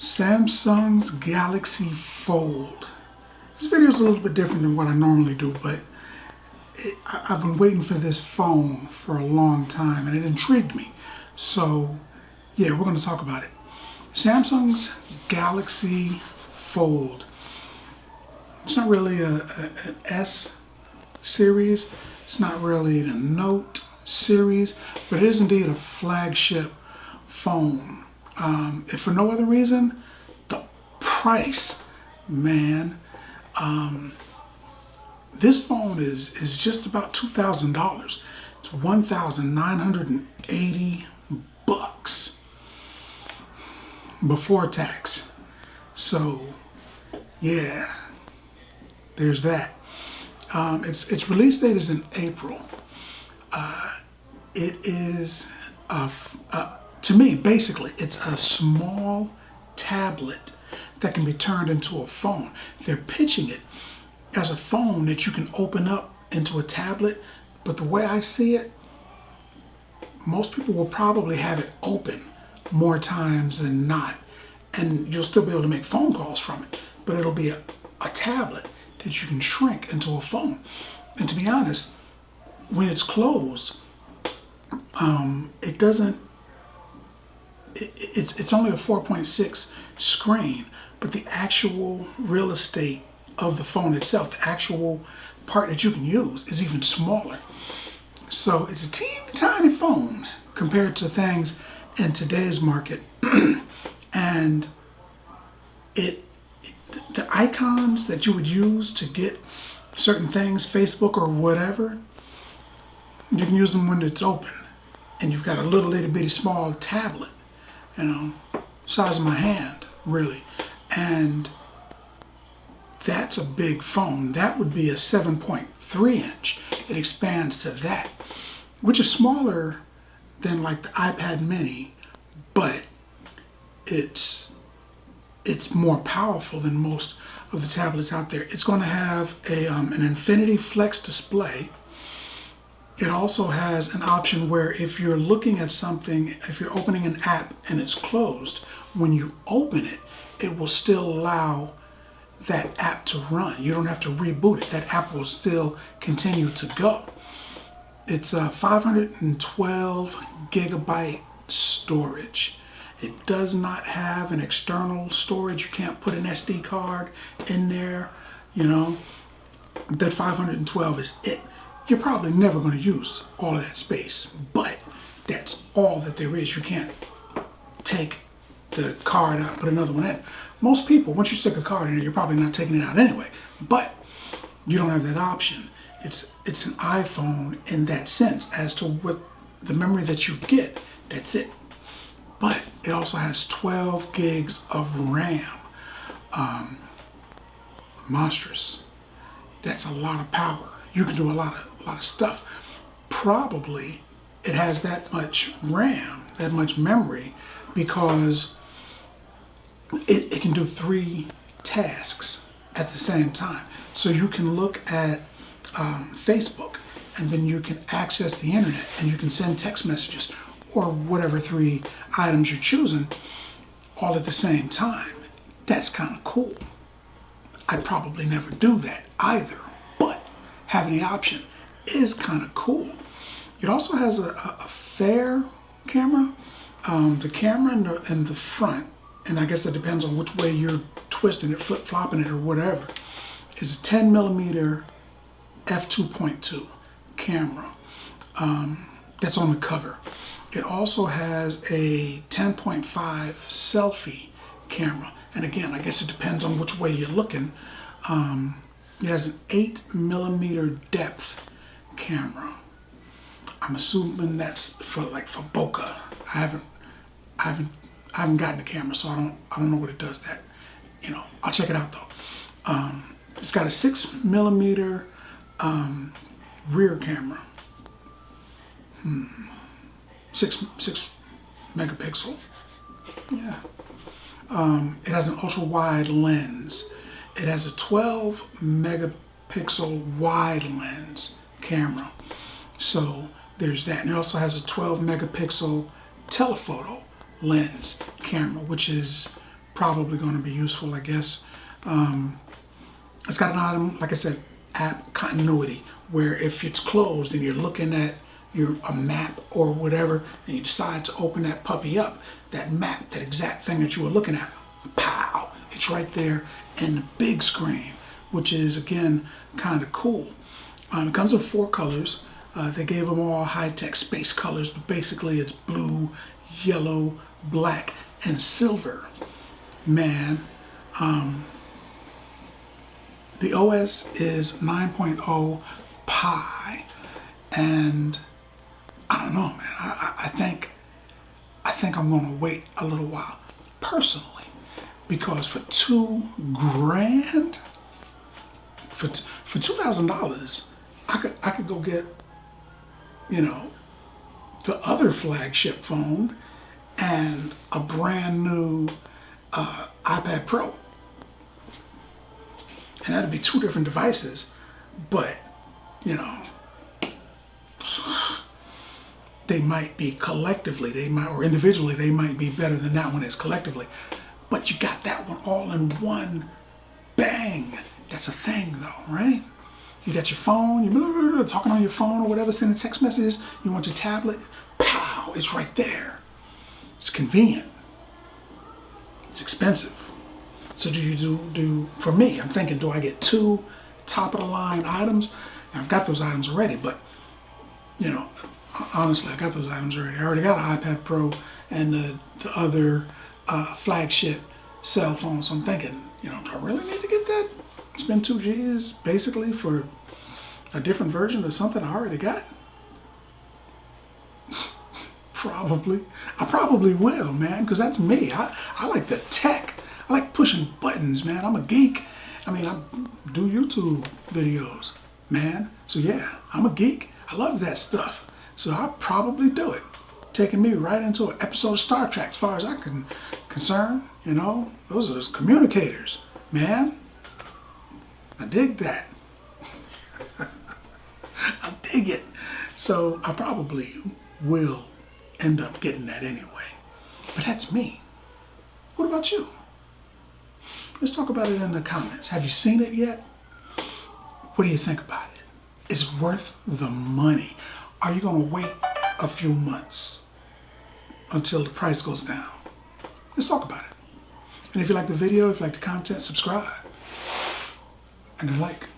Samsung's Galaxy Fold. This video is a little bit different than what I normally do, but I've been waiting for this phone for a long time and it intrigued me. So yeah, we're going to talk about it. Samsung's Galaxy Fold. It's not really an S series. It's not really the Note series, but it is indeed a flagship phone. If for no other reason, the price, man. This phone is just about $2,000. It's $1,980 before tax. So yeah, there's that. Its release date is in April. It is to me, basically, it's a small tablet that can be turned into a phone. They're pitching it as a phone that you can open up into a tablet, but the way I see it, most people will probably have it open more times than not, and you'll still be able to make phone calls from it, but it'll be a tablet that you can shrink into a phone. And to be honest, when it's closed, it's only a 4.6 screen, but the actual real estate of the phone itself, the actual part that you can use, is even smaller. So it's a teeny tiny phone compared to things in today's market. And the icons that you would use to get certain things, Facebook or whatever, you can use them when it's open. And you've got a little itty bitty small tablet, size of my hand, really. And that's a big phone. That would be a 7.3 inch. It expands to that, which is smaller than like the iPad mini, but it's more powerful than most of the tablets out there. It's going to have an Infinity Flex display. It also has an option where if you're looking at something, if you're opening an app and it's closed, when you open it, it will still allow that app to run. You don't have to reboot it. That app will still continue to go. It's 512 gigabyte storage. It does not have an external storage. You can't put an SD card in there, That 512 is it. You're probably never going to use all of that space, but that's all that there is. You can't take the card out and put another one in. Most people, once you stick a card in there, you're probably not taking it out anyway, but you don't have that option. It's an iPhone in that sense. As to what the memory that you get, that's it. But it also has 12 gigs of RAM. Monstrous. That's a lot of power. You can do a lot of stuff. Probably it has that much RAM, that much memory, because it can do 3 tasks at the same time. So you can look at Facebook, and then you can access the internet, and you can send text messages, or whatever 3 items you're choosing, all at the same time. That's kind of cool. I'd probably never do that either, but having the option is kind of cool. It also has a fair camera. The camera in the front, and I guess that depends on which way you're twisting it, flip-flopping it or whatever, is a 10 millimeter f2.2 camera. That's on the cover. It also has a 10.5 selfie camera. And again, I guess it depends on which way you're looking. It has an 8 millimeter depth camera. I'm assuming that's for bokeh. I haven't gotten the camera, so I don't know what it does that. I'll check it out though. It's got a 6 millimeter rear camera. 6 megapixel. Yeah. It has an ultra wide lens. It has a 12 megapixel wide lens camera. So there's that. And it also has a 12 megapixel telephoto lens camera, which is probably going to be useful, I guess. It's got an item, like I said, app continuity, where if it's closed and you're looking at a map or whatever, and you decide to open that puppy up, that map, that exact thing that you were looking at, pow, it's right there in the big screen, which is, again, kind of cool. It comes in 4 colors. They gave them all high-tech space colors, but basically it's blue, yellow, black, and silver. Man, the OS is 9.0 Pi, and I don't know, man. I think I'm gonna wait a little while, personally, because for $2,000, for $2,000, I could go get, you know, the other flagship phone and a brand new iPad Pro. And that'd be 2 different devices, but, you know, they might be collectively, or individually, they might be better than that one is collectively. But you got that one all in one bang. That's a thing though, right? You got your phone, you're talking on your phone or whatever, sending text messages, you want your tablet, pow, it's right there. It's convenient. It's expensive. So for me, I'm thinking, do I get 2 top of the line items? And I've got those items already, but, you know, honestly, I got those items already. I already got an iPad Pro and the other flagship cell phone. So I'm thinking, you know, do I really need to get that? Spend $2,000 basically for a different version of something I already got? Probably. I probably will, man, because that's me. I like the tech. I like pushing buttons, man. I'm a geek. I mean, I do YouTube videos, man. So yeah, I'm a geek. I love that stuff. So I'll probably do it. Taking me right into an episode of Star Trek as far as I'm concerned. You know, those are those communicators, man. I dig that. I dig it. So I probably will end up getting that anyway. But that's me. What about you? Let's talk about it in the comments. Have you seen it yet? What do you think about it? Is it worth the money? Are you going to wait a few months until the price goes down? Let's talk about it. And if you like the video, if you like the content, subscribe. And then like.